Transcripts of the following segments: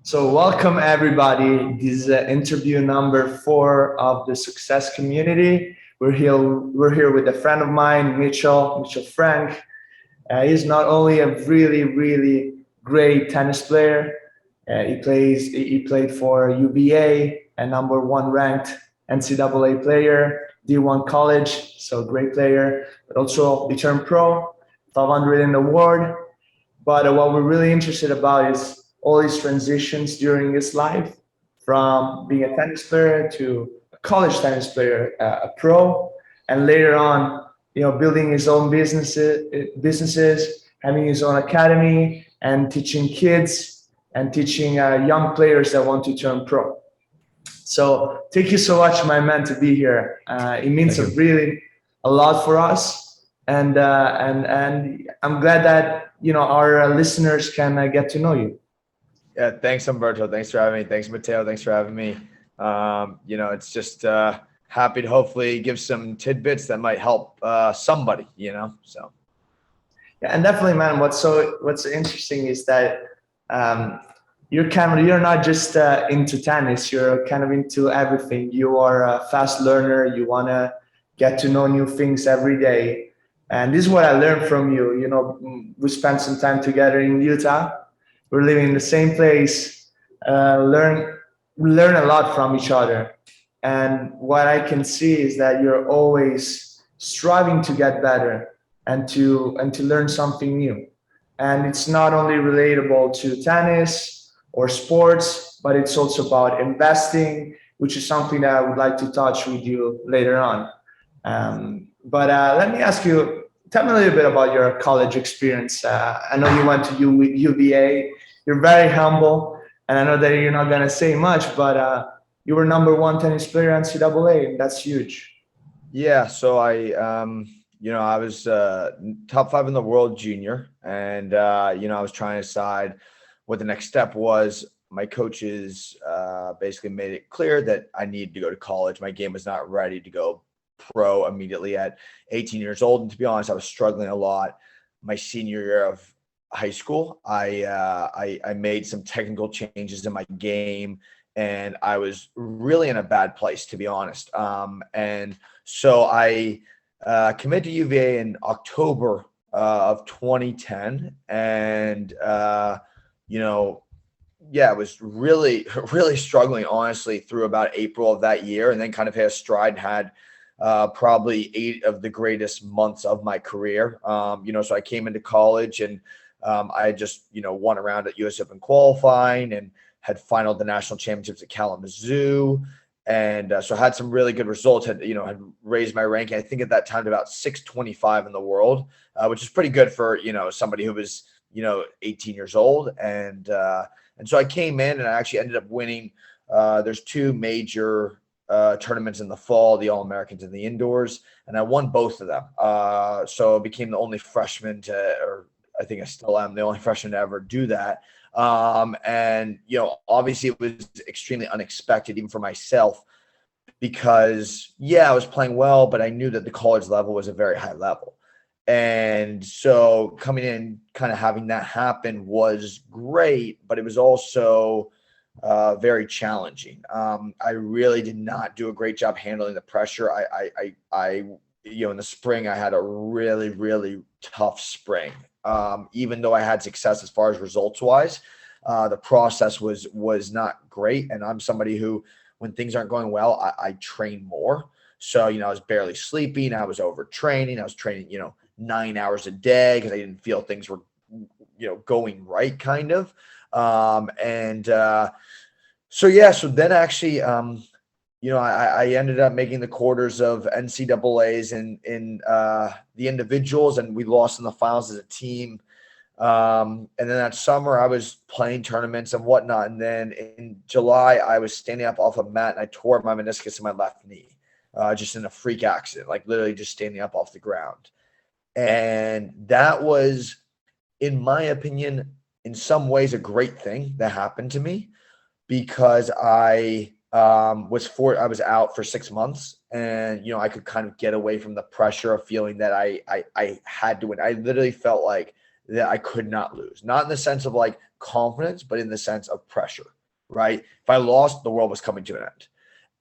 So welcome everybody. This is interview number 4 of the Success Community. We're here with a friend of mine, Mitchell Frank. He's not only a really great tennis player. He played for UVA, a number one ranked NCAA player, D.1 college, so great player, but also returned pro, 500 in the award. But what we're really interested about is all his transitions during his life, from being a tennis player to a college tennis player, a pro, and later on, building his own businesses, having his own academy, and teaching kids and teaching young players that want to turn pro. So thank you so much, my man, to be here. It means Thank you. really a lot for us, and I'm glad that our listeners can get to know you. Yeah, thanks, Umberto. Thanks for having me. Thanks, Matteo. Thanks for having me. It's just happy to hopefully give some tidbits that might help somebody. So Yeah, and definitely, man. What's interesting is that um, you're not just into tennis. You're kind of into everything. You are a fast learner. You wanna get to know new things every day, and this is what I learned from you. We spent some time together in Utah. We're living in the same place. Learn we learn a lot from each other, and what I can see is that you're always striving to get better and to learn something new. And it's not only relatable to tennis or sports, but it's also about investing, which is something that I would like to touch with you later on. But let me ask you, tell me a little bit about your college experience. I know you went to UVA. You're very humble, and I know that you're not going to say much, but you were number one tennis player in NCAA, and that's huge. yeah, so I was top five in the world junior, and I was trying to decide what the next step was. My coaches basically made it clear that I needed to go to college. My game was not ready to go pro immediately at 18 years old. And to be honest, I was struggling a lot my senior year of high school. I made some technical changes in my game, and I was really in a bad place, to be honest. And so I committed to UVA in October of 2010, and you know yeah, I was really, really struggling, honestly, through about April of that year, and then kind of hit a stride and had probably 8 of the greatest months of my career. So I came into college and I just, won around at US Open qualifying and had finaled the national championships at Kalamazoo. And so I had some really good results, had raised my ranking, I think at that time to about 625 in the world, which is pretty good for, somebody who was, 18 years old. And so I came in and I actually ended up winning. There's two major tournaments in the fall, the All-Americans and the indoors, and I won both of them. So I became the only freshman or I think I still am the only freshman to ever do that. And obviously it was extremely unexpected, even for myself, because I was playing well, but I knew that the college level was a very high level. And so coming in, kind of having that happen was great, but it was also very challenging. I really did not do a great job handling the pressure. In the spring, I had a really, really tough spring. Even though I had success as far as results wise, the process was not great. And I'm somebody who, when things aren't going well, I train more. So, I was barely sleeping. I was overtraining. I was training, 9 hours a day because I didn't feel things were, going right, kind of. So then actually, I ended up making the quarters of NCAAs in the individuals, and we lost in the finals as a team. And then that summer, I was playing tournaments and whatnot. And then in July, I was standing up off a mat and I tore my meniscus in my left knee, just in a freak accident, like literally just standing up off the ground. And that was, in my opinion, in some ways, a great thing that happened to me, because I was out for 6 months, and I could kind of get away from the pressure of feeling that I had to win. I literally felt like that I could not lose, not in the sense of like confidence, but in the sense of pressure. right? If I lost, the world was coming to an end.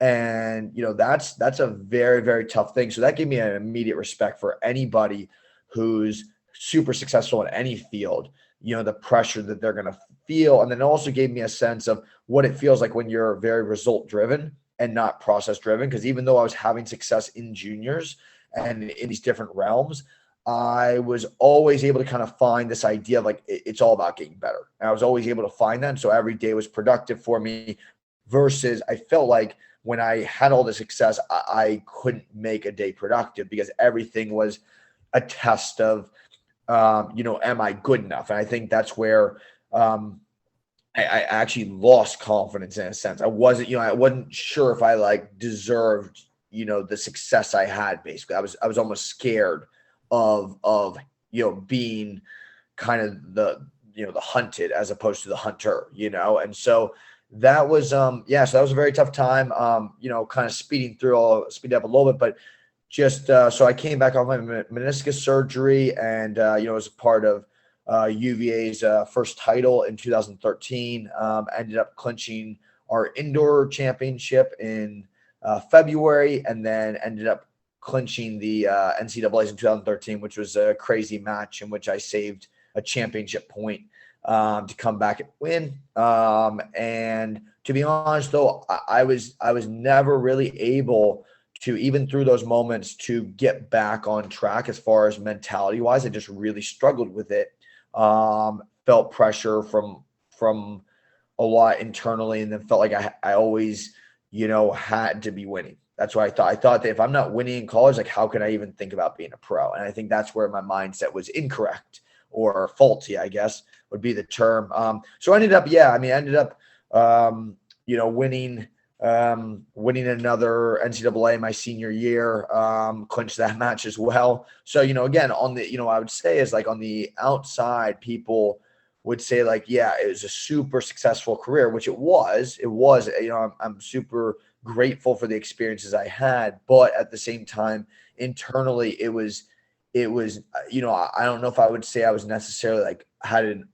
And, that's a very, very tough thing. So that gave me an immediate respect for anybody who's super successful in any field, the pressure that they're going to feel. And then it also gave me a sense of what it feels like when you're very result driven and not process driven. Because even though I was having success in juniors and in these different realms, I was always able to kind of find this idea of like it's all about getting better. And I was always able to find that. And so every day was productive for me versus I felt like when I had all the success, I couldn't make a day productive because everything was a test of, am I good enough? And I think that's where I actually lost confidence in a sense. I wasn't sure if I like deserved, the success I had. Basically, I was almost scared of being kind of the hunted as opposed to the hunter, and so that was so that was a very tough time, kind of speed up a little bit, but just so I came back off my meniscus surgery and was a part of UVA's first title in 2013. Ended up clinching our indoor championship in February, and then ended up clinching the NCAA's in 2013, which was a crazy match in which I saved a championship point to come back and win. And to be honest, though, I was never really able to, even through those moments, to get back on track as far as mentality wise. I just really struggled with it. Felt pressure from a lot internally, and then felt like I always, had to be winning. That's what I thought. I thought that if I'm not winning in college, like how can I even think about being a pro? And I think that's where my mindset was incorrect or faulty, I guess would be the term. So I ended up, winning another NCAA my senior year, clinched that match as well. So, again, on the, I would say is like on the outside, people would say like, yeah, it was a super successful career, which it was, I'm super grateful for the experiences I had, but at the same time, internally, it was, I don't know if I would say I was necessarily like had an,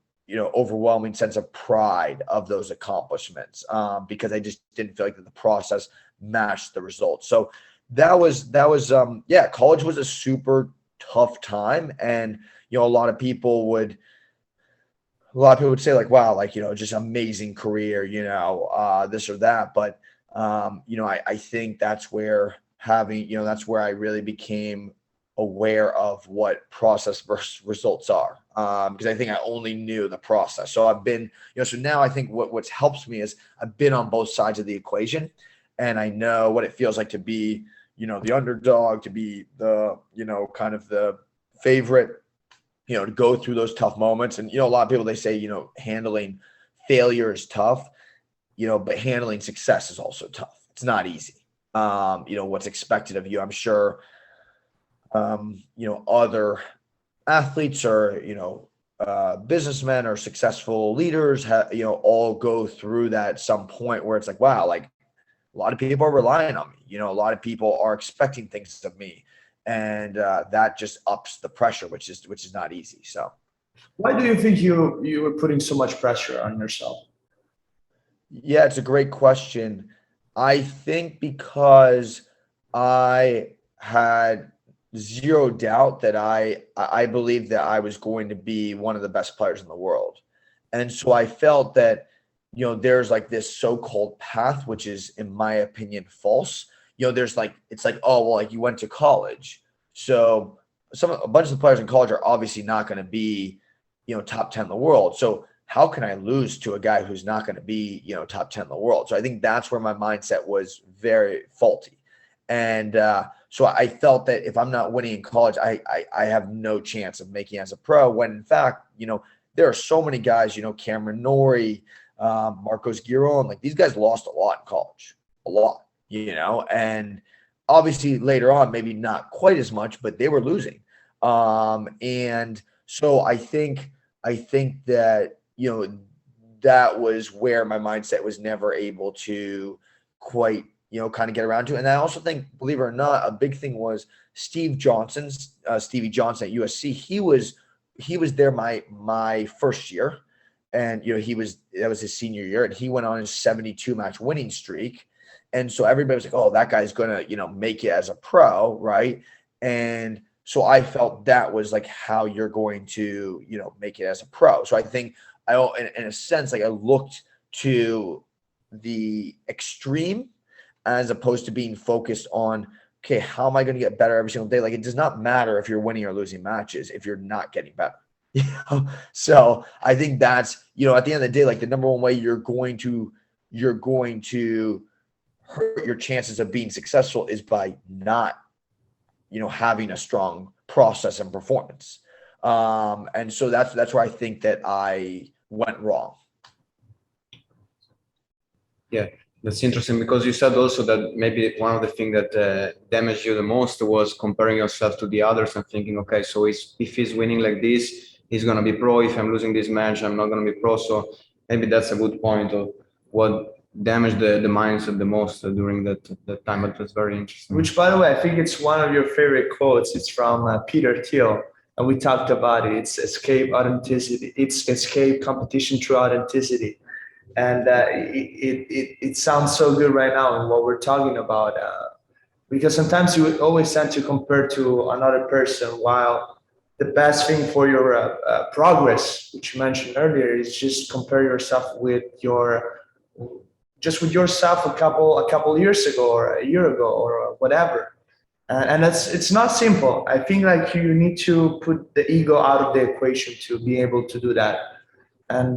overwhelming sense of pride of those accomplishments, because I just didn't feel like that the process matched the results. So college was a super tough time. And, a lot of people would say like, wow, like, just amazing career, this or that. But, I think that's where that's where I really became aware of what process versus results are. Because I think I only knew the process. So I've been, so now I think what's helps me is I've been on both sides of the equation, and I know what it feels like to be, the underdog, to be the, kind of the favorite, to go through those tough moments. And, a lot of people, they say, handling failure is tough, but handling success is also tough. It's not easy. What's expected of you, I'm sure, other athletes or, businessmen or successful leaders all go through that at some point where it's like, wow, like a lot of people are relying on me, a lot of people are expecting things of me. And that just ups the pressure, which is not easy. So why do you think you were putting so much pressure on yourself? yeah, it's a great question. I think because I had zero doubt that I believed that I was going to be one of the best players in the world. And so I felt that, there's like this so-called path, which is, in my opinion, false. There's like, it's like, oh, well, like you went to college. So a bunch of the players in college are obviously not going to be, top 10 in the world. So how can I lose to a guy who's not going to be, top 10 in the world? So I think that's where my mindset was very faulty. And so I felt that if I'm not winning in college, I have no chance of making it as a pro, when in fact, there are so many guys, Cameron Norrie, Marcos Giron, like these guys lost a lot in college, a lot, and obviously later on, maybe not quite as much, but they were losing. And so I think that, that was where my mindset was never able to quite, kind of get around to. And I also think, believe it or not, a big thing was Stevie Johnson at USC. He was there my first year. and that was his senior year, and he went on his 72 match winning streak. And so everybody was like, oh, that guy's gonna, make it as a pro, right? And so I felt that was like how you're going to, make it as a pro. So I think in a sense, like I looked to the extreme as opposed to being focused on, okay, how am I going to get better every single day? Like, it does not matter if you're winning or losing matches if you're not getting better. So I think that's, at the end of the day, like the number one way you're going to hurt your chances of being successful is by not, having a strong process and performance. And so that's where I think that I went wrong. Yeah, that's interesting, because you said also that maybe one of the things that damaged you the most was comparing yourself to the others and thinking, okay, so if he's winning like this, he's going to be pro. If I'm losing this match, I'm not going to be pro. So maybe that's a good point of what damaged the mindset the most during that time. But that's very interesting. Which, by the way, I think it's one of your favorite quotes. It's from Peter Thiel, and we talked about it. It's escape authenticity. It's escape competition through authenticity. And it sounds so good right now in what we're talking about, because sometimes you always tend to compare to another person, while the best thing for your progress, which you mentioned earlier, is just compare yourself with yourself a couple years ago or a year ago or whatever. And it's not simple. I think like you need to put the ego out of the equation to be able to do that. And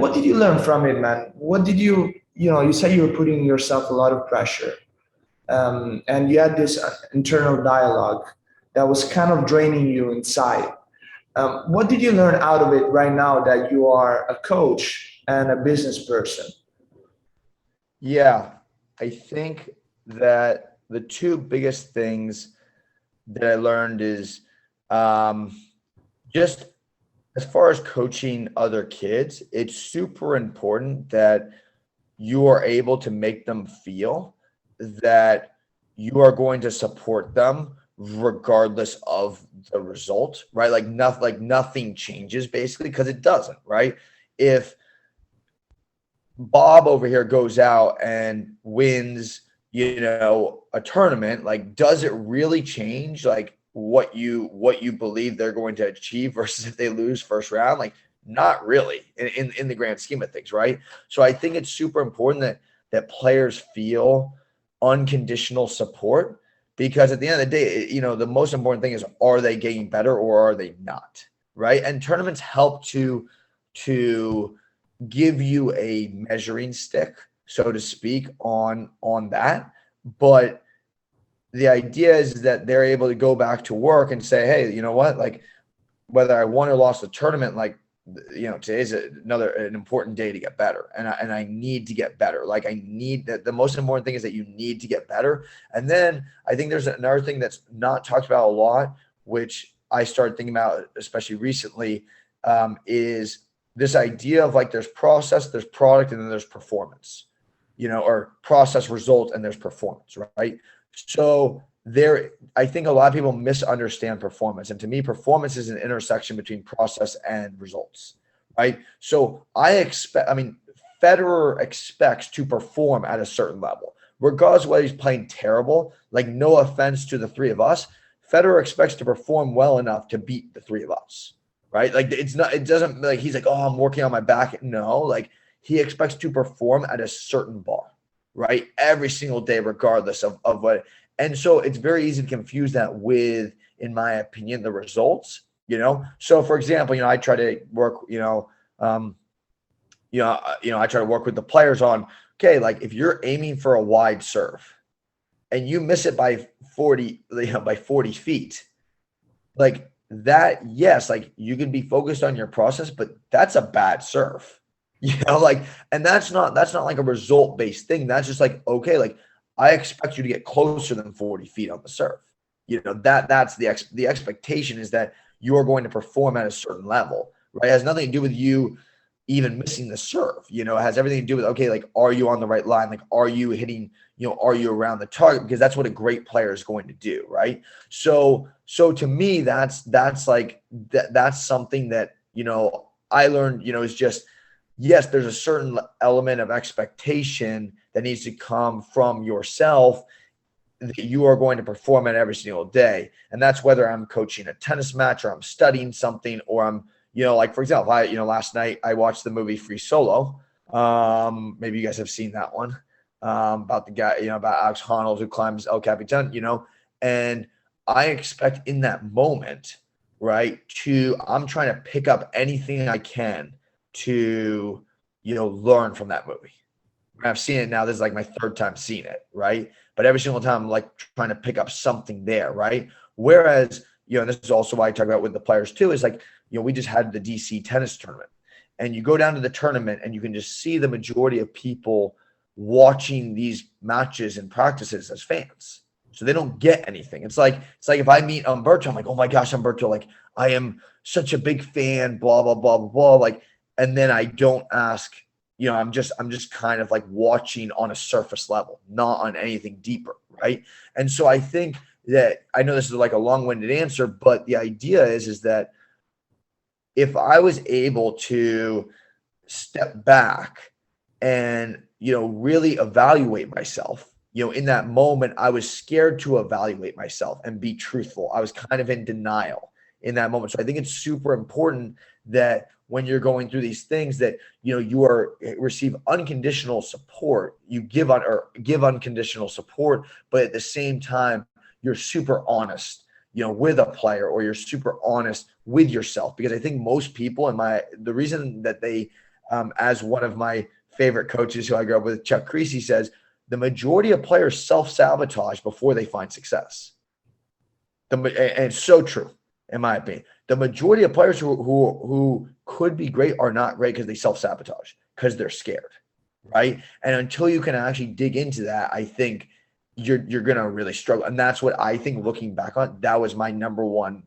what did you learn from it, man? What did you said you were putting yourself a lot of pressure, and you had this internal dialogue that was kind of draining you inside. What did you learn out of it right now that you are a coach and a business person? Yeah, I think that the two biggest things that I learned is just as far as coaching other kids, it's super important that you are able to make them feel that you are going to support them regardless of the result, right? Like nothing changes basically, because it doesn't, right? If Bob over here goes out and wins, a tournament, like, does it really change like what you believe they're going to achieve versus if they lose first round? Like, not really in the grand scheme of things, right? So I think it's super important that players feel unconditional support, because at the end of the day, the most important thing is, are they getting better or are they not, right? And tournaments help to give you a measuring stick, so to speak, on that. But the idea is that they're able to go back to work and say, hey, you know what, like, whether I won or lost the tournament, like, today's an important day to get better. And I need to get better. Like, I need that. The most important thing is that you need to get better. And then I think there's another thing that's not talked about a lot, which I started thinking about, especially recently, is this idea of like, there's process, there's product, and then there's performance, or process, result, and there's performance, right? So I think a lot of people misunderstand performance. And to me, performance is an intersection between process and results, right? So Federer expects to perform at a certain level, regardless of whether he's playing terrible. Like, no offense to the three of us, Federer expects to perform well enough to beat the three of us, right? Like, it doesn't like he's like, oh, I'm working on my back. No, like, he expects to perform at a certain bar, right? Every single day, regardless of what. And so it's very easy to confuse that with, in my opinion, the results, So for example, I try to work, I try to work with the players on, okay, like, if you're aiming for a wide serve and you miss it by 40 feet, like that, yes, like, you can be focused on your process, but that's a bad serve, like, and that's not like a result-based thing. That's just like, okay, like, I expect you to get closer than 40 feet on the serve. That's the expectation, is that you are going to perform at a certain level, right? It has nothing to do with you even missing the serve. It has everything to do with, okay, like, are you on the right line? Like, are you hitting, are you around the target? Because that's what a great player is going to do, right? So to me, that's something that, I learned, is just, yes, there's a certain element of expectation that needs to come from yourself that you are going to perform at every single day. And that's whether I'm coaching a tennis match or I'm studying something or I'm, like for example, last night I watched the movie Free Solo. Maybe you guys have seen that one, about the guy, about Alex Honnold who climbs El Capitan, and I expect in that moment, right, I'm trying to pick up anything I can to, learn from that movie. I've seen it now. This is like my third time seeing it, right? But every single time I'm like trying to pick up something there, right? Whereas, and this is also why I talk about with the players too, is like, we just had the DC tennis tournament and you go down to the tournament and you can just see the majority of people watching these matches and practices as fans. So they don't get anything. It's like if I meet Umberto, I'm like, oh my gosh, Umberto, like I am such a big fan, blah, blah, blah, blah, blah. Like, and then I don't ask, I'm just kind of like watching on a surface level, not on anything deeper, right? And so I think that, I know this is like a long-winded answer, but the idea is that if I was able to step back and, really evaluate myself, in that moment, I was scared to evaluate myself and be truthful. I was kind of in denial in that moment. So I think it's super important that when you're going through these things that, you receive unconditional support, you give unconditional support, but at the same time, you're super honest, with a player, or you're super honest with yourself. Because I think most people the reason that they, as one of my favorite coaches who I grew up with, Chuck Creasy, says, the majority of players self-sabotage before they find success. And it's so true, in my opinion. The majority of players who could be great are not great because they self-sabotage, because they're scared, right? And until you can actually dig into that, I think you're going to really struggle. And that's what I think, looking back on, that was my number one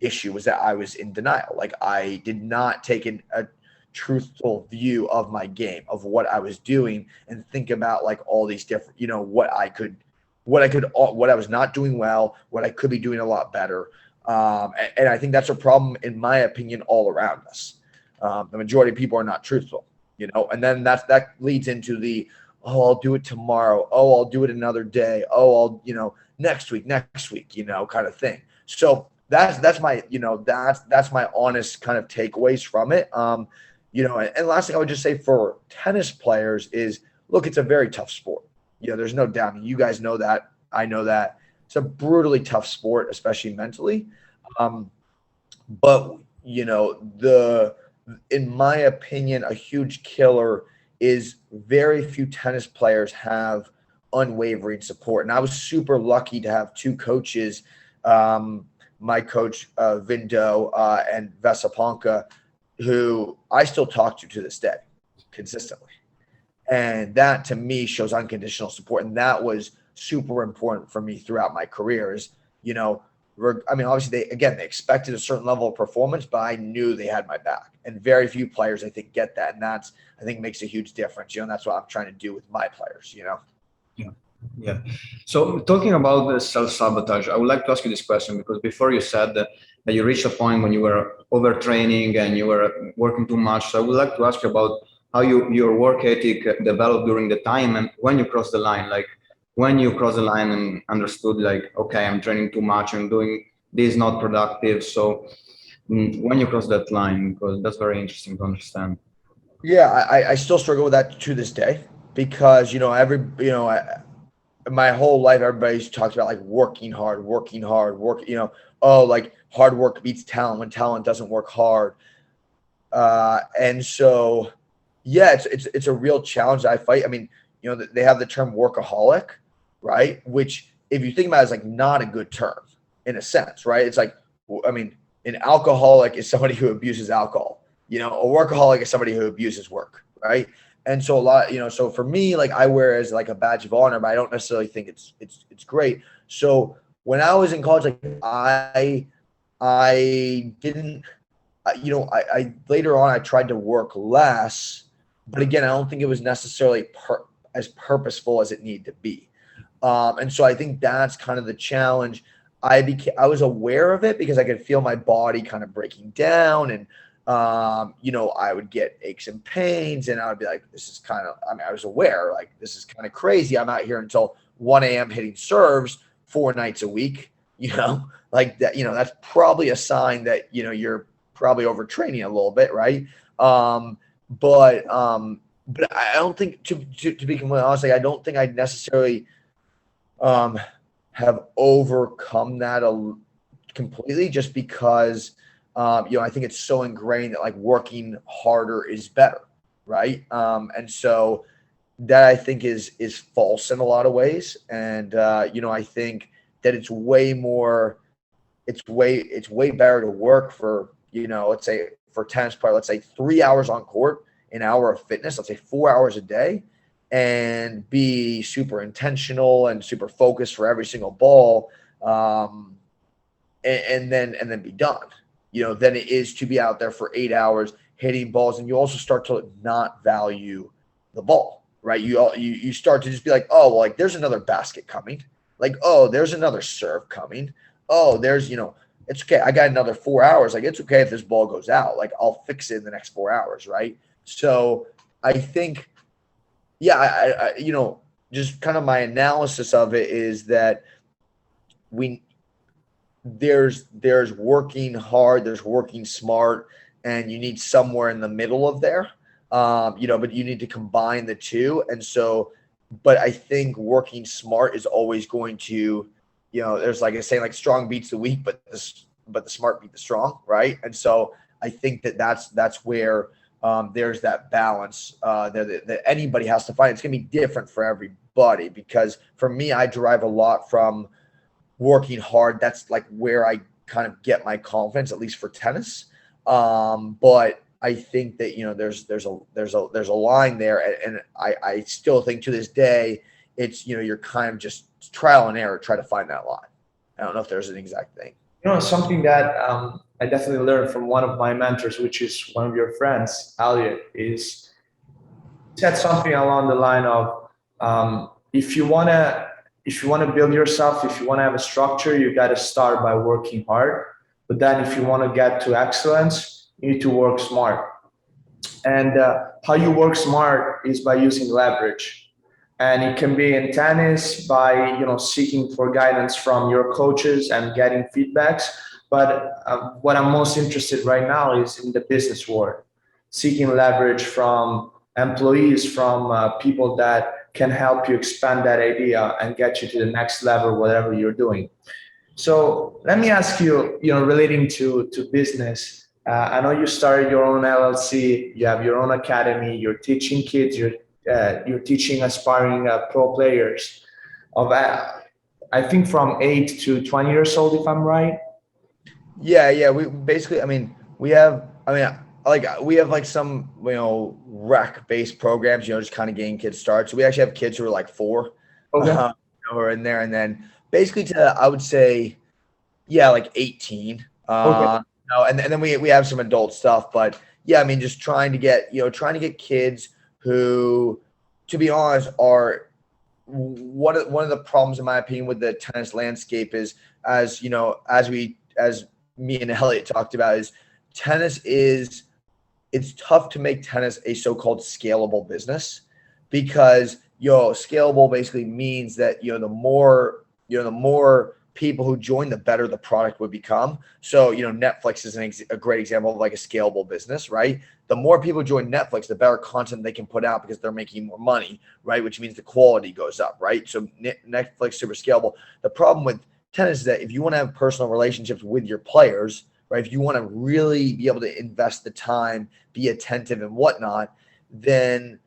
issue, was that I was in denial. Like I did not take a truthful view of my game, of what I was doing, and think about like all these different, what I was not doing well, what I could be doing a lot better. And I think that's a problem, in my opinion, all around us. The majority of people are not truthful, and then that leads into the, oh, I'll do it tomorrow. Oh, I'll do it another day. Oh, I'll, next week, kind of thing. So that's my, that's my honest kind of takeaways from it. And last thing I would just say for tennis players is, look, it's a very tough sport. There's no doubt. I mean, you guys know that. I know that. It's a brutally tough sport, especially mentally. But, in my opinion, a huge killer is very few tennis players have unwavering support. And I was super lucky to have two coaches, my coach, Vindo, and Vesaponka, who I still talk to this day consistently. And that to me shows unconditional support. And that was super important for me throughout my career is, obviously they expected a certain level of performance, but I knew they had my back. And very few players, I think, get that. And that's, I think, makes a huge difference. And that's what I'm trying to do with my players, Yeah. So talking about the self-sabotage, I would like to ask you this question, because before you said that you reached a point when you were overtraining and you were working too much. So I would like to ask you about how your work ethic developed during the time, and when you crossed the line, like when you crossed the line and understood like, okay, I'm training too much, I'm doing this, not productive. So when you cross that line, because that's very interesting to understand. Yeah, I still struggle with that to this day, because, my whole life, everybody's talked about like working hard, like hard work beats talent when talent doesn't work hard. And so, yeah, it's a real challenge that I fight. I mean, they have the term workaholic, right? Which, if you think about it, is like not a good term in a sense, right? It's like, an alcoholic is somebody who abuses alcohol. A workaholic is somebody who abuses work, right? And so a lot, so for me, like I wear it as like a badge of honor, but I don't necessarily think it's great. So when I was in college, like I didn't, I later on I tried to work less, but again, I don't think it was necessarily as purposeful as it needed to be. And so I think that's kind of the challenge. I was aware of it because I could feel my body kind of breaking down, and I would get aches and pains, and I would be like, this is kind of, I mean, I was aware, like, this is kind of crazy. I'm out here until 1 a.m. hitting serves 4 nights a week, like that, that's probably a sign that, you're probably overtraining a little bit. Right. But I don't think to be completely honest, like, I don't think I necessarily, have overcome that completely, just because, I think it's so ingrained that, like, working harder is better. Right. And so that, I think, is false in a lot of ways. And, I think that it's way better to work for, let's say for tennis player, let's say 3 hours on court, an hour of fitness, let's say 4 hours a day, and be super intentional and super focused for every single ball. And then be done, than it is to be out there for 8 hours hitting balls. And you also start to not value the ball, right? You start to just be like, oh, well, like, there's another basket coming. Like, oh, there's another serve coming. Oh, there's, it's okay. I got another 4 hours. Like, it's okay if this ball goes out. Like, I'll fix it in the next 4 hours. Right. So I think, yeah, I just kind of my analysis of it is that there's working hard, there's working smart, and you need somewhere in the middle of there. But you need to combine the two. And so, but I think working smart is always going to, there's like a saying, like, strong beats the weak, but the smart beat the strong. Right. And so I think that's where, there's that balance that anybody has to find. It's going to be different for everybody, because for me, I derive a lot from working hard. That's like where I kind of get my confidence, at least for tennis. But I think that, there's a line there. And I still think to this day, it's, you're kind of just trial and error, try to find that line. I don't know if there's an exact thing. Something that I definitely learned from one of my mentors, which is one of your friends, Elliot, is said something along the line of, if you want to build yourself, if you want to have a structure, you got to start by working hard. But then if you want to get to excellence, you need to work smart. And how you work smart is by using leverage. And it can be in tennis by, seeking for guidance from your coaches and getting feedbacks. But what I'm most interested right now is in the business world, seeking leverage from employees, from people that can help you expand that idea and get you to the next level, whatever you're doing. So let me ask you, relating to business, I know you started your own LLC, you have your own academy, you're teaching kids, you're teaching aspiring pro players of, I think, from 8 to 20 years old, if I'm right. Yeah. We basically, we have like some, rec based programs, just kind of getting kids started. So we actually have kids who are like 4, Okay. who are in there, and then basically I would say, yeah, like 18. Okay. And then we have some adult stuff, but yeah, just trying to get kids who, to be honest, are one of the problems, in my opinion, with the tennis landscape is, as me and Elliot talked about, is it's tough to make tennis a so-called scalable business, because scalable basically means that the more people who join, the better the product would become. So Netflix is a great example of like a scalable business, right? The more people join Netflix, the better content they can put out, because they're making more money, right? Which means the quality goes up, right? So Netflix, super scalable. The problem with tennis is that if you want to have personal relationships with your players, right, if you want to really be able to invest the time, be attentive and whatnot, then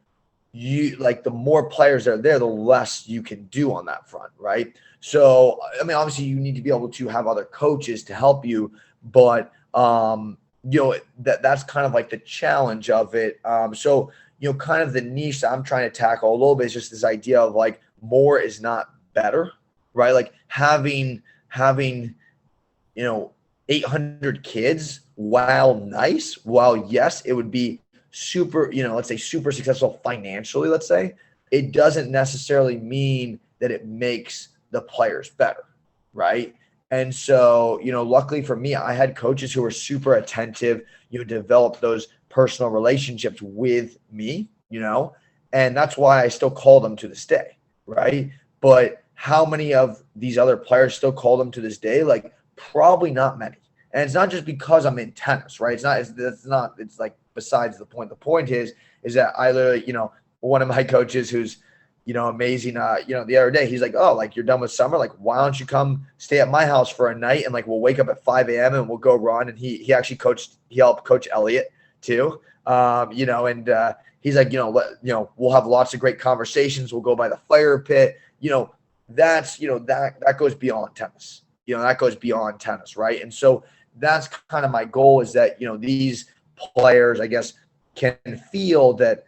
the more players that are there, the less you can do on that front, right? So, obviously you need to be able to have other coaches to help you, but that's kind of like the challenge of it. So, kind of the niche that I'm trying to tackle a little bit is just this idea of like, more is not better, right? Like having 800 kids, while nice, while yes, it would be super, let's say super successful financially, let's say, it doesn't necessarily mean that it makes the players better, right? And so, luckily for me, I had coaches who were super attentive, developed those personal relationships with me, and that's why I still call them to this day, right? But how many of these other players still call them to this day? Like, probably not many. And it's not just because I'm in tennis, right? It's like besides the point. The point is that I literally, one of my coaches who's, amazing. The other day he's like, oh, like you're done with summer. Like, why don't you come stay at my house for a night? And like, we'll wake up at 5 a.m. and we'll go run. And he helped coach Elliot too. And he's like, we'll have lots of great conversations. We'll go by the fire pit. That goes beyond tennis. That goes beyond tennis, right? And so that's kind of my goal, is that, these players, I guess, can feel that,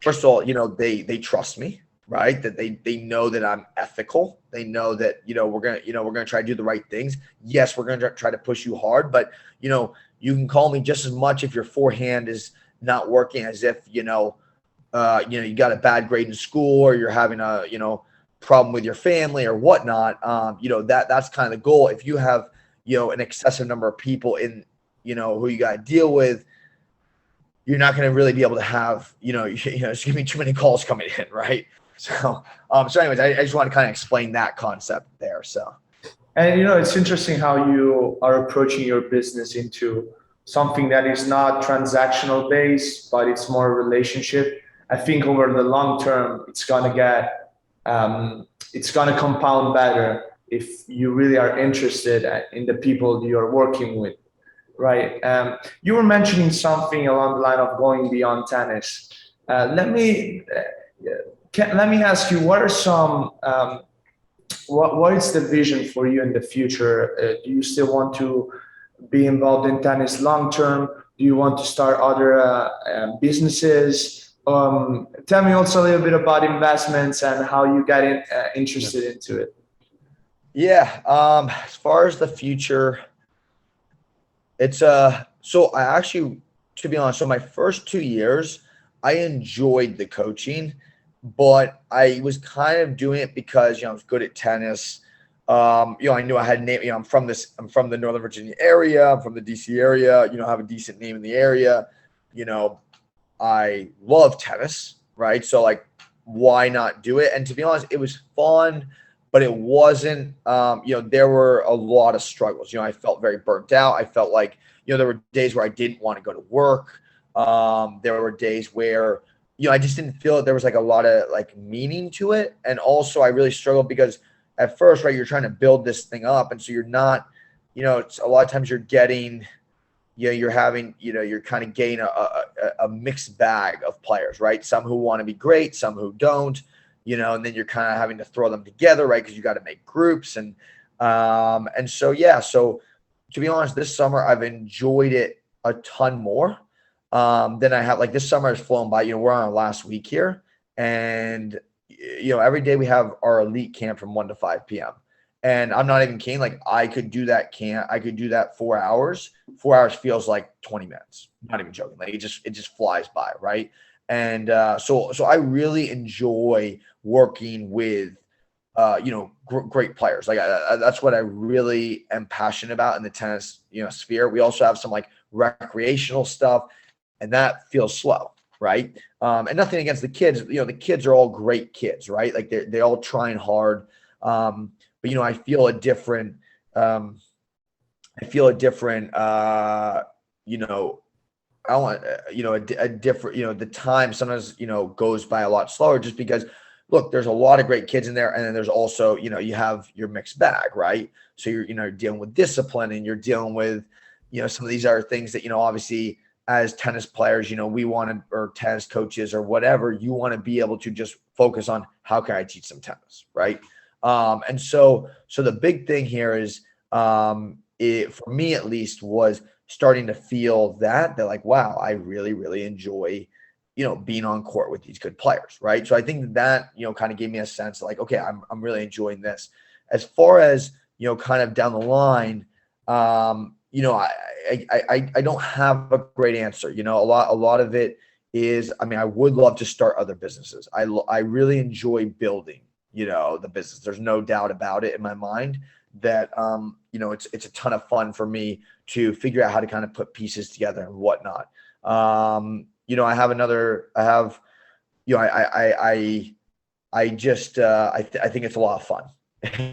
first of all, they trust me, right? That they know that I'm ethical. They know that, we're gonna try to do the right things. Yes, we're gonna try to push you hard, but you can call me just as much if your forehand is not working, as if you got a bad grade in school, or you're having a problem with your family or whatnot. That's kind of the goal. If you have an excessive number of people in who you got to deal with, you're not going to really be able to have it's gonna be too many calls coming in, right? So anyways, I just want to kind of explain that concept there. So, and it's interesting how you are approaching your business into something that is not transactional based, but it's more relationship. I think over the long term, it's gonna compound better if you really are interested in the people you're working with, right? You were mentioning something along the line of going beyond tennis. Let me ask you, what are some what is the vision for you in the future? Do you still want to be involved in tennis long term? Do you want to start other businesses? Tell me also a little bit about investments and how you got interested into it. Yeah. As far as the future, it's so I actually, to be honest, so my first 2 years, I enjoyed the coaching, but I was kind of doing it because I was good at tennis. I knew I had a name. I'm from the Northern Virginia area. I'm from the DC area. I have a decent name in the area. I love tennis, right? So like, why not do it? And to be honest, it was fun, but it wasn't, there were a lot of struggles. I felt very burnt out. I felt like, there were days where I didn't want to go to work. There were days where, I just didn't feel that there was like a lot of like meaning to it. And also I really struggled because at first, right, you're trying to build this thing up. And so you're not, it's a lot of times you're getting, you're having, you're kind of getting a mixed bag of players, right? Some who want to be great, some who don't, and then you're kind of having to throw them together, right? Because you got to make groups. And so, yeah. So to be honest, this summer I've enjoyed it a ton more than I have. Like, this summer has flown by. We're on our last week here, and every day we have our elite camp from 1 to 5 p.m. And I'm not even kidding. Like, I could do that camp. I could do that 4 hours. 4 hours feels like 20 minutes. Not even joking. Like, it just flies by, right? And so I really enjoy working with great players. Like, that's what I really am passionate about in the tennis sphere. We also have some like recreational stuff, and that feels slow, right? And nothing against the kids. The kids are all great kids, right? Like, they're all trying hard. But I feel a different I want, a different, the time sometimes, goes by a lot slower, just because, look, there's a lot of great kids in there. And then there's also, you have your mixed bag, right? So you're dealing with discipline, and you're dealing with, some of these other things that, obviously as tennis players, we want to, or tennis coaches or whatever, you want to be able to just focus on, how can I teach them tennis, right? And so the big thing here is, for me at least, was starting to feel that like, wow, I really, really enjoy, being on court with these good players, right? So I think that, kind of gave me a sense like, okay, I'm really enjoying this. As far as, kind of down the line, I don't have a great answer. A lot of it is, I would love to start other businesses. I really enjoy building, the business. There's no doubt about it in my mind. that, it's a ton of fun for me to figure out how to kind of put pieces together and whatnot. I have another, I have, I just, I think it's a lot of fun.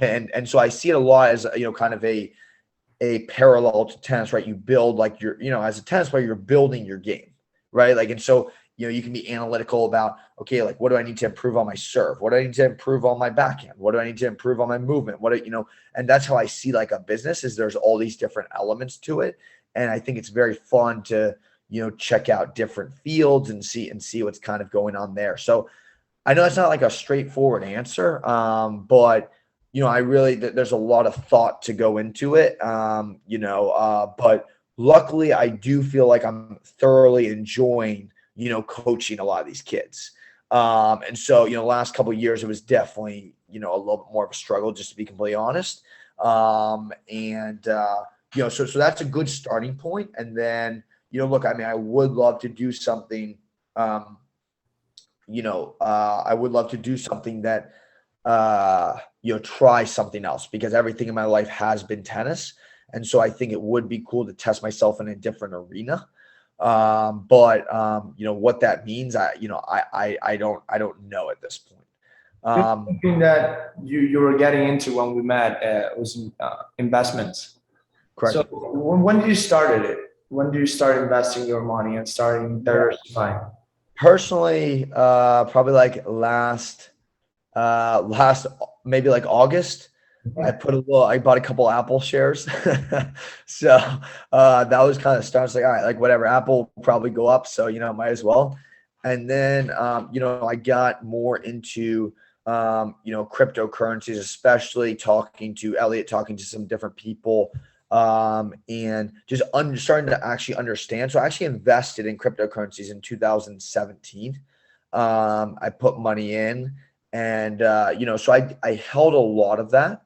And so I see it a lot as, kind of a parallel to tennis, right? You build like as a tennis player, you're building your game, right? Like, and so, you can be analytical about, okay, like, what do I need to improve on my serve? What do I need to improve on my backhand? What do I need to improve on my movement? And that's how I see like a business is there's all these different elements to it. And I think it's very fun to, check out different fields and see what's kind of going on there. So I know it's not like a straightforward answer, but I really, there's a lot of thought to go into it, but luckily I do feel like I'm thoroughly enjoying, coaching a lot of these kids. And so, last couple of years, it was definitely, a little bit more of a struggle, just to be completely honest. So that's a good starting point. And then, look, I mean, I would love to do something, I would love to do something that, try something else, because everything in my life has been tennis. And so I think it would be cool to test myself in a different arena. But what that means, I don't know at this point. Something that you were getting into when we met was investments. Correct. So when did you started it? When do you start investing your money and starting diversifying? Personally, probably like last maybe like August. I bought a couple Apple shares. So that was kind of starts like, all right, like whatever, Apple will probably go up, so might as well. And then I got more into cryptocurrencies, especially talking to Elliot, talking to some different people, and just starting to actually understand. So I actually invested in cryptocurrencies in 2017. I put money in, and so I held a lot of that.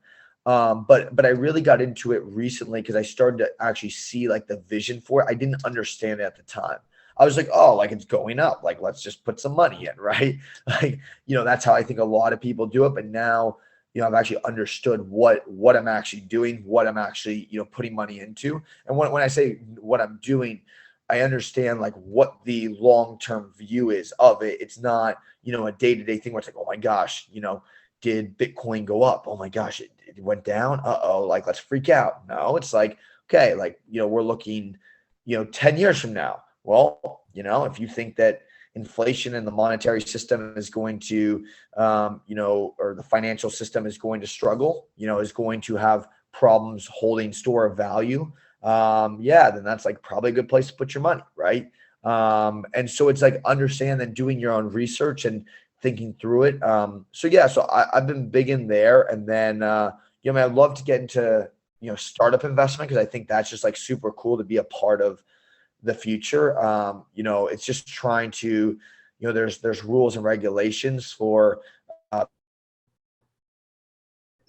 But I really got into it recently because I started to actually see like the vision for it. I didn't understand it at the time. I was like, oh, like it's going up. Like, let's just put some money in, right? Like, that's how I think a lot of people do it. But now, I've actually understood what I'm actually doing, what I'm actually, putting money into. And when I say what I'm doing, I understand like what the long-term view is of it. It's not, a day-to-day thing where it's like, oh my gosh, did Bitcoin go up? Oh my gosh, it went down. Uh-oh, like let's freak out. No, it's like, okay, like, we're looking, 10 years from now. Well, if you think that inflation in the monetary system is going to, or the financial system is going to struggle, is going to have problems holding store of value, then that's like probably a good place to put your money, right? And so it's like understand and doing your own research and thinking through it. So I've been big in there, and then I'd love to get into startup investment, because I think that's just like super cool to be a part of the future. It's just trying to, there's rules and regulations for.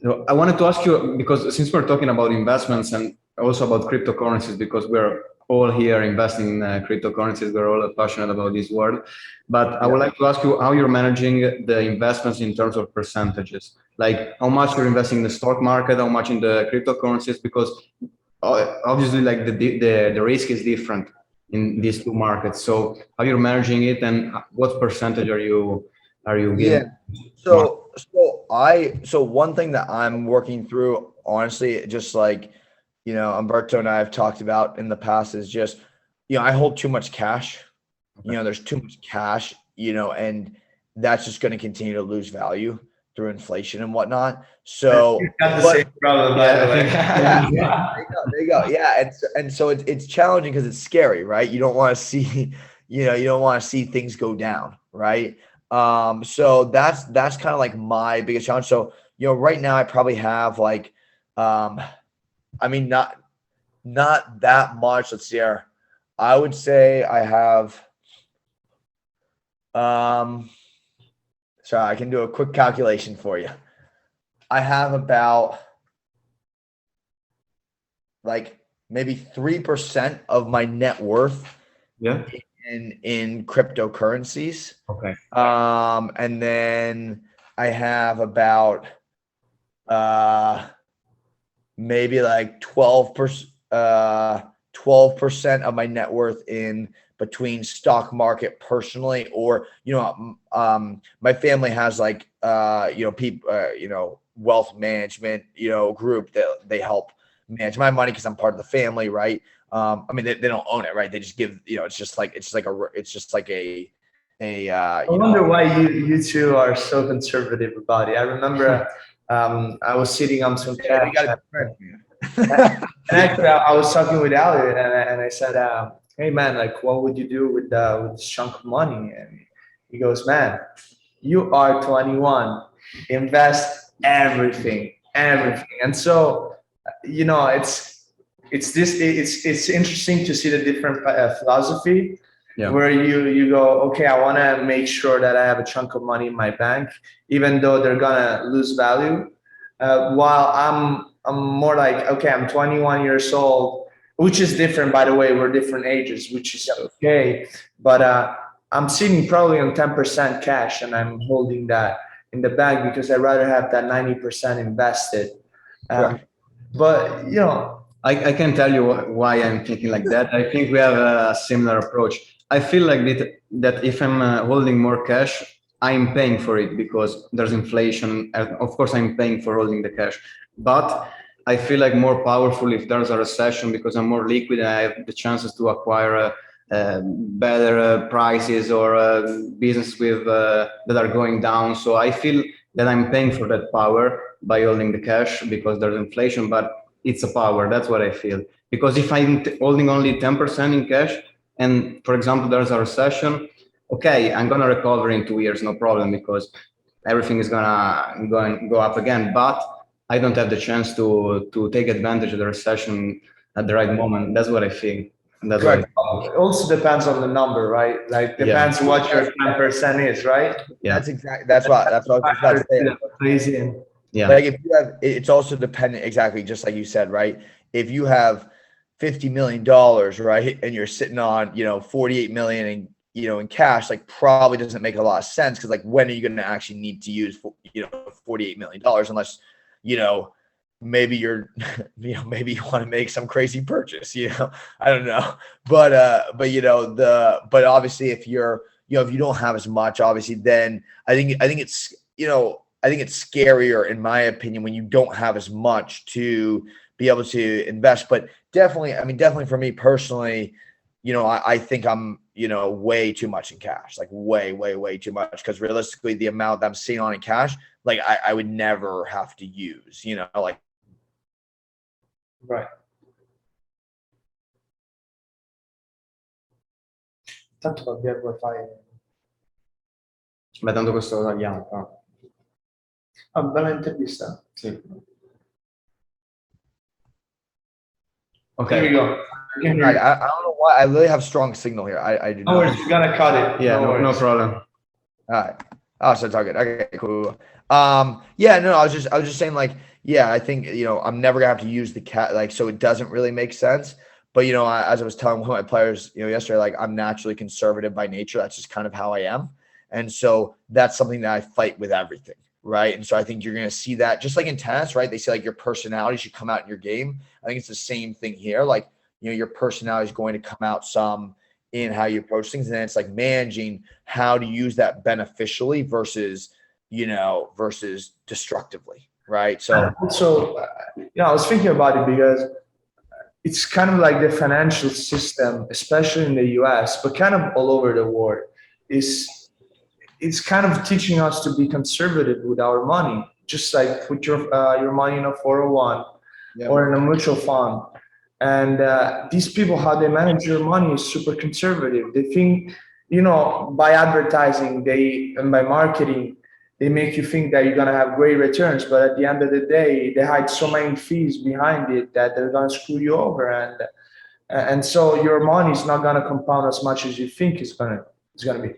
So I wanted to ask you, because since we're talking about investments and also about cryptocurrencies, because we're all here investing in cryptocurrencies, we're all passionate about this world. But I would like to ask you how you're managing the investments in terms of percentages, like how much you're investing in the stock market, how much in the cryptocurrencies, because obviously like the risk is different in these two markets. So how you're managing it, and what percentage are you giving? Yeah. So one thing that I'm working through, honestly, just like, Umberto and I have talked about in the past, is just, I hold too much cash. Okay. There's too much cash, and that's just going to continue to lose value through inflation and whatnot. So You've got the same problem, by the way. there you go. Yeah. And so it's challenging because it's scary, right? You don't want to see, you don't want to see things go down, right? So that's kind of like my biggest challenge. So, right now I probably have like, not that much. Let's see here. I would say I have, sorry, I can do a quick calculation for you. I have about like maybe 3% of my net worth in cryptocurrencies. Okay. And then I have about maybe like 12% of my net worth in between stock market personally, or, my family has like, people, wealth management, group that they help manage my money because I'm part of the family, right? I mean, they don't own it, right? They just give, it's just like I wonder why you two are so conservative about it. I remember I was sitting on some cash. And actually, I was talking with Ali, and I said, "Hey, man, like, what would you do with this chunk of money?" And he goes, "Man, you are 21. Invest everything, everything." And so, it's interesting to see the different philosophy. Yeah. Where you go, okay, I want to make sure that I have a chunk of money in my bank, even though they're gonna lose value. While I'm more like, okay, I'm 21 years old, which is different, by the way. We're different ages, which is okay. But I'm sitting probably on 10% cash, and I'm holding that in the bank because I'd rather have that 90% invested. But I can tell you why I'm thinking like that. I think we have a similar approach. I feel like that if I'm holding more cash, I'm paying for it because there's inflation. Of course, I'm paying for holding the cash, but I feel like more powerful if there's a recession because I'm more liquid and I have the chances to acquire better prices or business with that are going down. So I feel that I'm paying for that power by holding the cash because there's inflation, but it's a power. That's what I feel. Because if I'm holding only 10% in cash, and for example, there's a recession, okay, I'm gonna recover in 2 years, no problem, because everything is gonna go up again. But I don't have the chance to take advantage of the recession at the right moment. That's what I think. That's right. It also depends on the number, right? Like depends what your 10% is, right? Yeah. That's what I was about to say. Crazy. Yeah. Like if you have, it's also dependent, exactly, just like you said, right? If you have $50 million, right, and you're sitting on, 48 million in, in cash, like probably doesn't make a lot of sense because like when are you going to actually need to use, $48 million unless, maybe you're, maybe you want to make some crazy purchase, I don't know, but obviously if you're, if you don't have as much, obviously, then I think it's, I think it's scarier, in my opinion, when you don't have as much to be able to invest. But definitely for me personally, I think I'm, way too much in cash, like way, way, way too much. Because realistically, the amount that I'm sitting on in cash, like I would never have to use, like. Right. Tanto va via il wifi. Beh, tanto questo lo tagliamo. Ah, bella intervista. Sì. Okay. Here we go. I don't know why. I really have strong signal here. I do not. No worries. You're gonna cut it. Yeah, no problem. All right. Oh, so it's all good. Okay, cool. Yeah, no, I was just saying, like, yeah, I think, I'm never gonna have to use the cat, like, so it doesn't really make sense. But, as I was telling one of my players, yesterday, like, I'm naturally conservative by nature. That's just kind of how I am. And so that's something that I fight with everything. Right. And so I think you're going to see that just like in tennis, right? They say like your personality should come out in your game. I think it's the same thing here. Like, your personality is going to come out some in how you approach things. And then it's like managing how to use that beneficially versus, versus destructively. Right. So also, I was thinking about it because it's kind of like the financial system, especially in the US, but kind of all over the world, it's kind of teaching us to be conservative with our money. Just like put your money in a 401 or in a mutual fund. And these people, how they manage their money is super conservative. They think, by advertising, and by marketing, they make you think that you're gonna have great returns. But at the end of the day, they hide so many fees behind it that they're gonna screw you over. And so your money is not gonna compound as much as you think it's gonna be.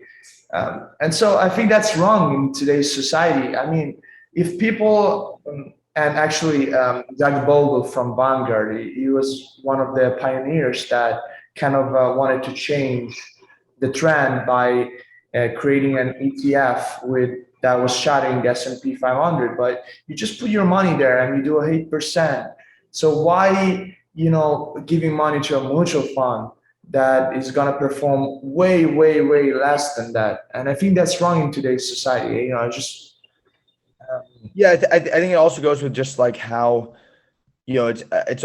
And so I think that's wrong in today's society. I mean, if people, and actually Doug Bogle from Vanguard, he was one of the pioneers that kind of wanted to change the trend by creating an ETF that was shouting the S&P 500. But you just put your money there and you do 8%. So why, giving money to a mutual fund that is going to perform way, way, way less than that? And I think that's wrong in today's society. Just Yeah, I think it also goes with just like how, it's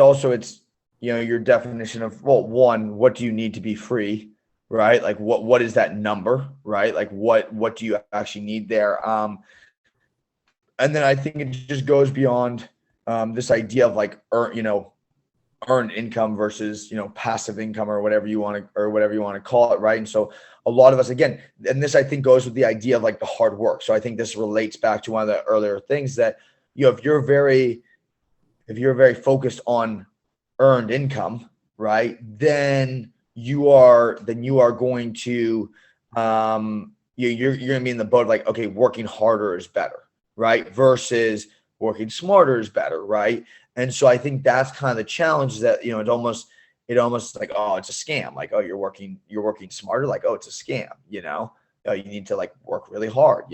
your definition of, well, one, what do you need to be free, right? Like what is that number, right? Like what do you actually need there? And then I think it just goes beyond this idea of like earned income versus passive income or whatever you want to call it, right? And so a lot of us, again, and this I think goes with the idea of like the hard work. So I think this relates back to one of the earlier things that if you're very focused on earned income, right, then you are going to you're going to be in the boat of like, okay, working harder is better, right, versus working smarter is better, right? And so I think that's kind of the challenge, that it almost like, oh, it's a scam, like, oh, you're working smarter, like, oh, it's a scam, you need to like work really hard,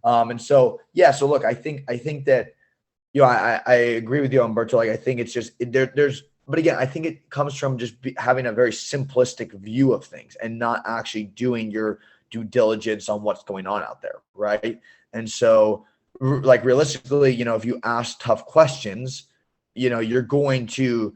and so yeah, so look, I think that I agree with you, Umberto. Like, I think it's just there's but again, I think it comes from just having a very simplistic view of things and not actually doing your due diligence on what's going on out there, right? And so like realistically, if you ask tough questions, you're going to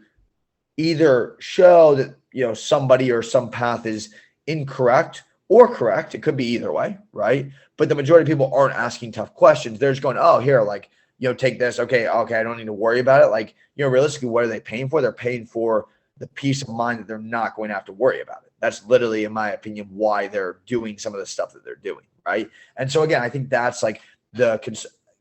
either show that somebody or some path is incorrect or correct. It could be either way, right? But the majority of people aren't asking tough questions. They're just going, oh, here, like, take this. Okay, I don't need to worry about it. Like, realistically, what are they paying for? They're paying for the peace of mind that they're not going to have to worry about it. That's literally, in my opinion, why they're doing some of the stuff that they're doing, right? And so again, I think that's like the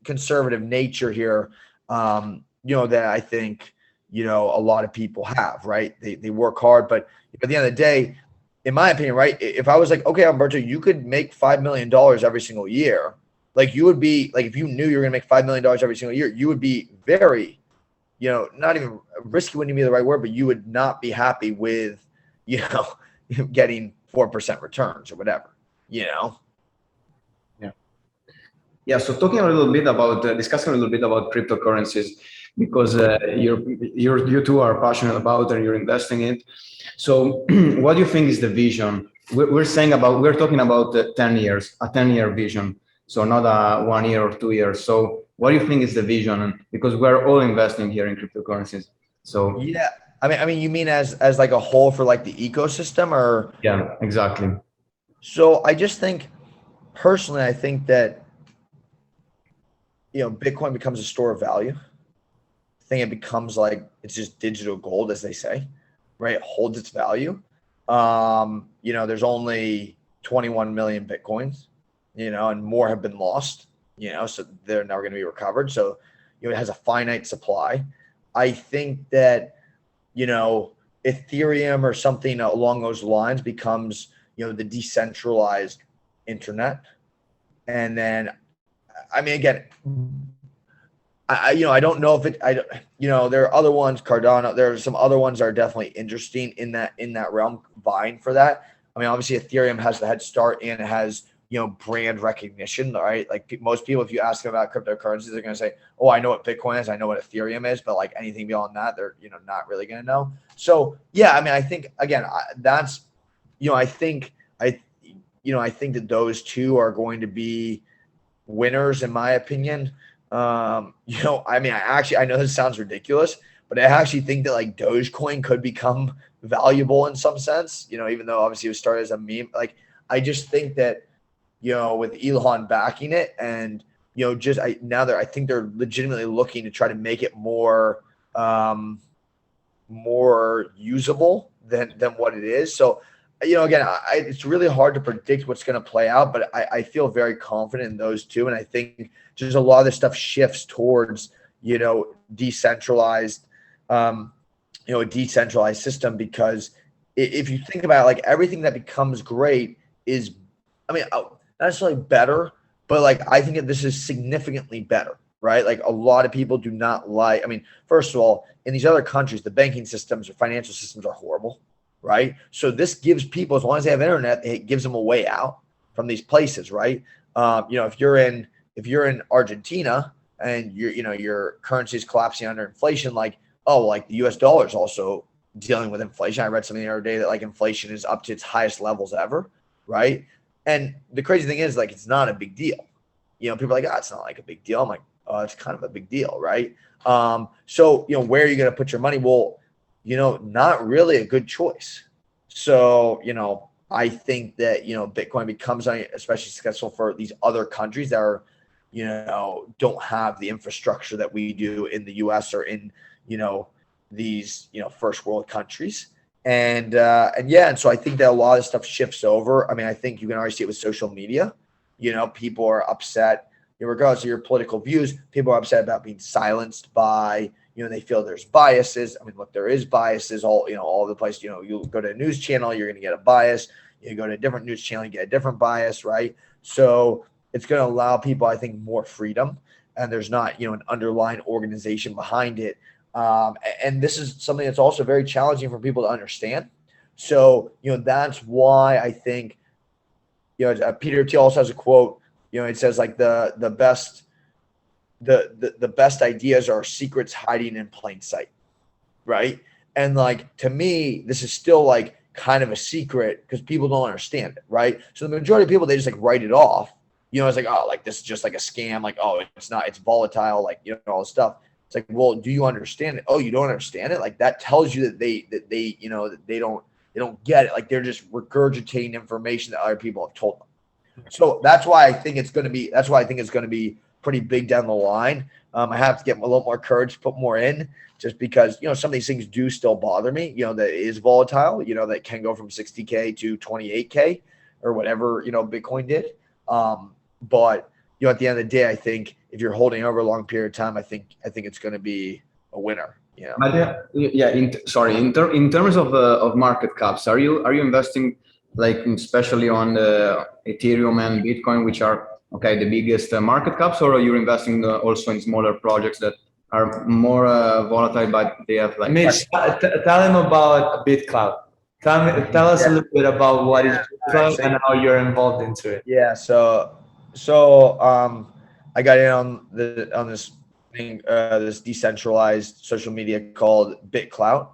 conservative nature here, that I think, a lot of people have, right? They work hard, but at the end of the day, in my opinion, right, if I was like, okay, Alberto, you could make $5 million every single year, like, you would be like, if you knew you were going to make $5 million every single year, you would be very, not even risky, wouldn't be the right word, but you would not be happy with, getting 4% returns or whatever, Yeah. Yeah. So talking a little bit about, discussing a little bit about cryptocurrencies, because you two are passionate about it and you're investing in it. So what do you think is the vision? We're talking about 10 years, a 10-year vision. So not a 1 year or 2 years. So what do you think is the vision? Because we're all investing here in cryptocurrencies. So yeah, I mean, you mean as like a whole for like the ecosystem, or? Yeah, exactly. So I just think, personally, I think that, Bitcoin becomes a store of value. I think it becomes like, it's just digital gold, as they say, right? It holds its value. There's only 21 million Bitcoins, and more have been lost, so they're never going to be recovered. So, it has a finite supply. I think that, Ethereum or something along those lines becomes, the decentralized internet. And then, I mean, again, I don't know if it, there are other ones, Cardano, there are some other ones that are definitely interesting in that realm, vying for that. I mean, obviously Ethereum has the head start and it has, brand recognition, right? Like, most people, if you ask them about cryptocurrencies, they're going to say, oh, I know what Bitcoin is, I know what Ethereum is, but like anything beyond that, they're, not really going to know. So yeah, I mean, I think, again, that's, I think that those two are going to be winners, in my opinion. I mean, I know this sounds ridiculous, but I actually think that like Dogecoin could become valuable in some sense, even though obviously it was started as a meme. Like, I just think that, with Elon backing it, and, I think they're legitimately looking to try to make it more usable than what it is. So, again, it's really hard to predict what's going to play out, but I feel very confident in those two. And I think just a lot of this stuff shifts towards, decentralized, a decentralized system, because if you think about it, like, everything that becomes great is, I mean, not necessarily better, but like, I think that this is significantly better, right? Like, a lot of people do not like, I mean, first of all, in these other countries, the banking systems or financial systems are horrible, right? So this gives people, as long as they have internet, it gives them a way out from these places, right? If you're in Argentina and your currency is collapsing under inflation, like, oh, like the US dollar is also dealing with inflation. I read something the other day that like inflation is up to its highest levels ever, right? And the crazy thing is, like, it's not a big deal. You know, people are like, oh, it's not like a big deal. I'm like, oh, it's kind of a big deal, right? So, you know, where are you going to put your money? Well, you know, not really a good choice. So, you know, I think that, you know, Bitcoin becomes especially successful for these other countries that are, you know, don't have the infrastructure that we do in the US or in, you know, these, you know, first world countries. And yeah, and so I think that a lot of stuff shifts over. I mean, I think you can already see it with social media. You know, people are upset, regardless of your political views, people are upset about being silenced by, you know, they feel there's biases. I mean, look, there is biases all, you know, all over the place. You know, you go to a news channel, you're going to get a bias. You go to a different news channel, you get a different bias, right? So it's going to allow people, I think, more freedom, and there's not, you know, an underlying organization behind it. And this is something that's also very challenging for people to understand. So, you know, that's why I think, you know, Peter Thiel also has a quote, you know, it says like the best ideas are secrets hiding in plain sight, right? And like, to me, this is still like kind of a secret because people don't understand it, right? So the majority of people, they just like write it off. You know, it's like, oh, like this is just like a scam. Like, oh, it's not, it's volatile. Like, you know, all this stuff. It's like, well, do you understand it? Oh, you don't understand it? Like that tells you that they, you know, that they don't get it. Like they're just regurgitating information that other people have told them. So that's why I think it's going to be. That's why I think it's going to be pretty big down the line. I have to get a little more courage, put more in, just because, you know, some of these things do still bother me. You know, that is volatile. You know, that can go from 60K to 28K or whatever, you know, Bitcoin did. But you know, at the end of the day, I think if you're holding over a long period of time, I think it's going to be a winner. You know. Yeah. In terms of market caps, are you investing like especially on the Ethereum and Bitcoin, which are okay the biggest market caps, or are you investing also in smaller projects that are more volatile, but they have like? Mitch, tell him about BitCloud. Tell us a little bit about what is BitCloud and how you're involved into it. Yeah, I got in on this thing, this decentralized social media called BitClout,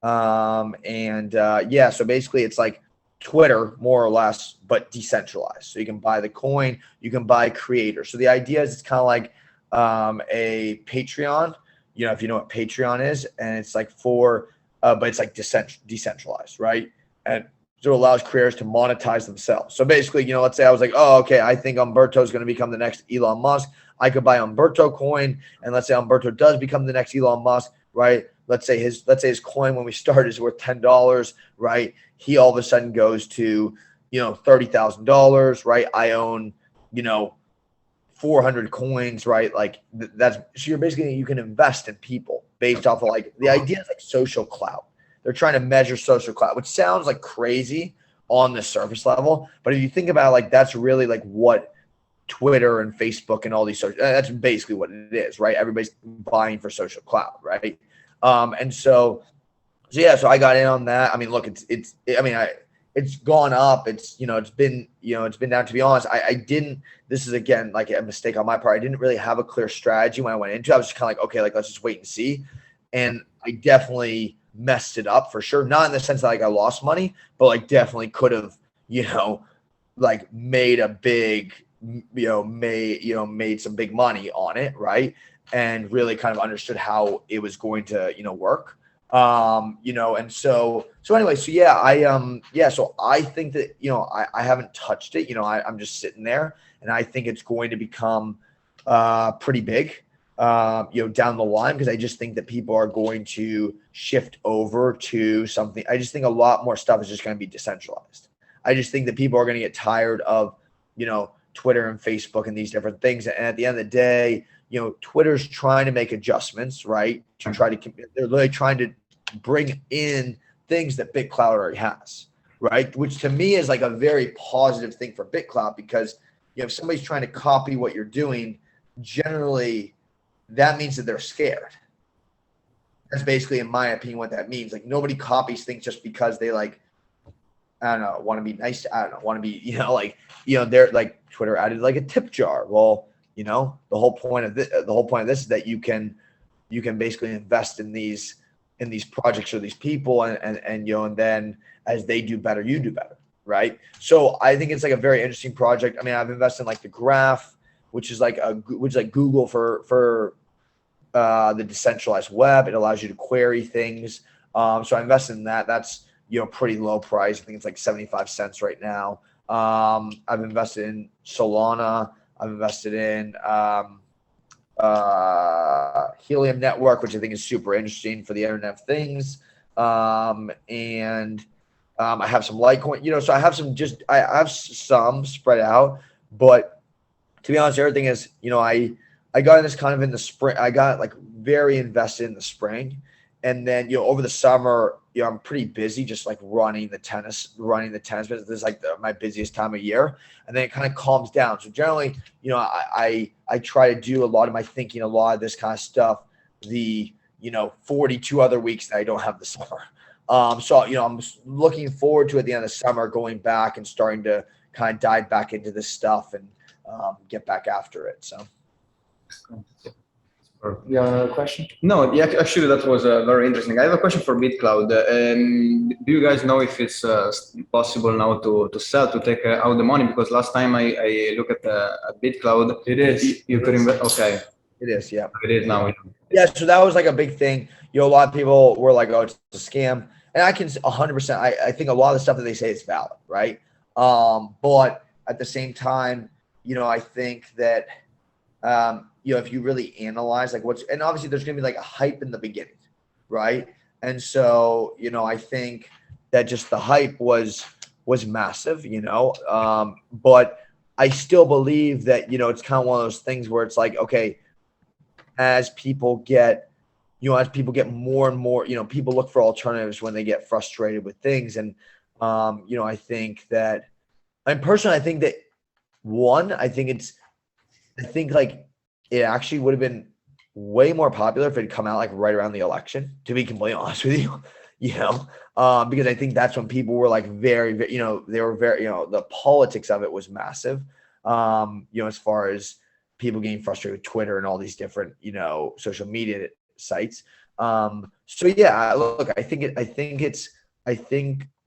yeah, so basically it's like Twitter more or less, but decentralized. So you can buy the coin, you can buy creators. So the idea is it's kind of like a Patreon, you know, if you know what Patreon is, and it's like but it's like decentralized, right? And so it allows creators to monetize themselves. So basically, you know, let's say I was like, oh, okay, I think Umberto is going to become the next Elon Musk. I could buy Umberto coin, and let's say Umberto does become the next Elon Musk, right? Let's say his coin when we start is worth $10, right? He all of a sudden goes to, you know, $30,000, right? I own, you know, 400 coins, right? Like that's, so you're basically, you can invest in people based off of like, the idea is like social clout. They're trying to measure social clout, which sounds like crazy on the surface level. But if you think about it, like, that's really like what Twitter and Facebook and all these social, that's basically what it is, right? Everybody's buying for social clout, right? And so yeah, so I got in on that. I mean, look, it's gone up. It's, you know, it's been down. To be honest, I didn't, this is again, like a mistake on my part. I didn't really have a clear strategy when I went into it. I was just kind of like, okay, like, let's just wait and see. And I definitely messed it up for sure. Not in the sense that like I lost money, but like definitely could have, you know, like made a big, made some big money on it. Right. And really kind of understood how it was going to, you know, work. And so anyway, so yeah, so I think that, you know, I haven't touched it, you know, I'm just sitting there, and I think it's going to become, pretty big, down the line, because I just think that people are going to shift over to something. I just think a lot more stuff is just going to be decentralized. I just think that people are going to get tired of, you know, Twitter and Facebook and these different things. And at the end of the day, you know, Twitter's trying to make adjustments, right? They're really trying to bring in things that BitClout already has, right? Which to me is like a very positive thing for BitClout, because, you know, if somebody's trying to copy what you're doing, generally that means that they're scared. That's basically, in my opinion, what that means. Like, nobody copies things just because they, like, I don't know, want to be nice. I don't know, want to be, you know, like, you know, they're like, Twitter added like a tip jar. Well, you know, the whole point of this is that you can you can basically invest in these projects or these people, and you know, and then as they do better, you do better, right? So I think it's like a very interesting project. I mean, I've invested in like the Graph, which is like Google for the decentralized web. It allows you to query things. So I invested in that. That's, you know, pretty low price. I think it's like 75 cents right now. I've invested in Solana. I've invested in Helium Network, which I think is super interesting for the Internet of Things. And I have some Litecoin, you know, so I have some spread out, but to be honest, everything is, you know, I got in this kind of in the spring. I got like very invested in the spring, and then, you know, over the summer, you know, I'm pretty busy just like running the tennis business. This is like my busiest time of year, and then it kind of calms down. So generally, you know, I try to do a lot of my thinking, a lot of this kind of stuff, the, you know, 42 other weeks that I don't have the summer. So, you know, I'm looking forward to at the end of the summer going back and starting to kind of dive back into this stuff and get back after it. So. You have another question? No, yeah, actually that was very interesting. I have a question for BitCloud. Do you guys know if it's possible now to sell, to take out the money? Because last time I look at BitCloud, It is. You could invest. Okay, It is, yeah. it is now. Yeah, so that was like a big thing. You know, a lot of people were like, "Oh, it's a scam," and I can 100%. I think a lot of the stuff that they say is valid, right? But at the same time, you know, I think that you know, if you really analyze like and obviously there's gonna be like a hype in the beginning, right? And so, you know, I think that just the hype was massive, you know, but I still believe that, you know, it's kind of one of those things where it's like, okay, as people get more and more, you know, people look for alternatives when they get frustrated with things. And, you know, I think that, and personally, I think that I think like it actually would have been way more popular if it had come out like right around the election, to be completely honest with you, you know, because I think that's when people were like very, very, you know, they were very, you know, the politics of it was massive, you know, as far as people getting frustrated with Twitter and all these different, you know, social media sites. So yeah, look, I think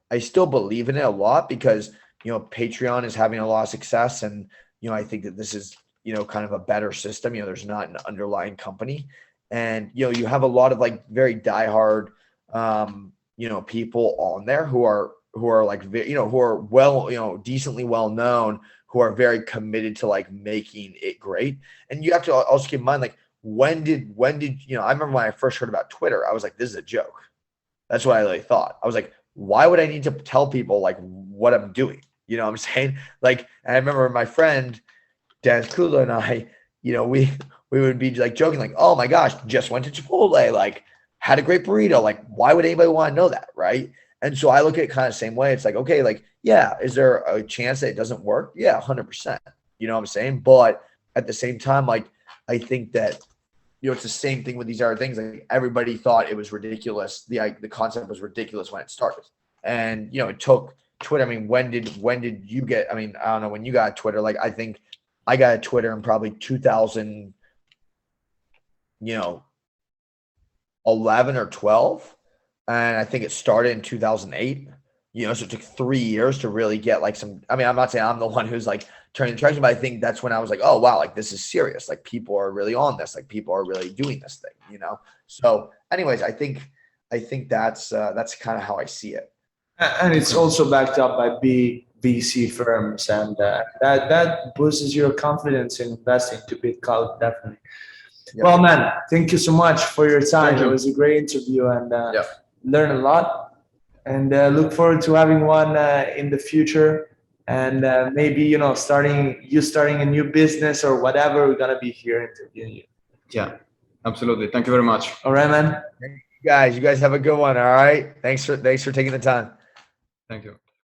I still believe in it a lot because, you know, Patreon is having a lot of success, and, you know, I think that this is, you know, kind of a better system. You know, there's not an underlying company, and, you know, you have a lot of like very diehard, you know, people on there who are like, you know, who are well, you know, decently well known, who are very committed to like making it great. And you have to also keep in mind, like, when did, you know, I remember when I first heard about Twitter, I was like, this is a joke. That's what I really thought. I was like, why would I need to tell people like what I'm doing? You know what I'm saying? Like, and I remember my friend, Dennis Kula, and I, you know, we would be like joking, like, oh my gosh, just went to Chipotle, like had a great burrito. Like, why would anybody want to know that? Right. And so I look at it kind of the same way. It's like, okay, like, yeah, is there a chance that it doesn't work? Yeah, 100%. You know what I'm saying? But at the same time, like, I think that, you know, it's the same thing with these other things. Like, everybody thought it was ridiculous. The concept was ridiculous when it started. And, you know, it took Twitter. I mean, when did you get, I mean, I don't know when you got Twitter. Like, I think I got Twitter in probably 2000, you know, 11 or 12. And I think it started in 2008, you know, so it took 3 years to really get like some, I mean, I'm not saying I'm the one who's like turning the traction, but I think that's when I was like, oh, wow, like this is serious. Like, people are really on this. Like, people are really doing this thing, you know? So anyways, I think that's kind of how I see it. And it's also backed up by big VC firms, and that boosts your confidence in investing to BitCloud, definitely. Yep. Well, man, thank you so much for your time. It was a great interview, and learn a lot. And look forward to having one in the future. And maybe, you know, starting a new business or whatever, we're gonna be here interviewing you. Yeah, absolutely. Thank you very much. All right, man. You guys have a good one. All right. Thanks for taking the time. Thank you.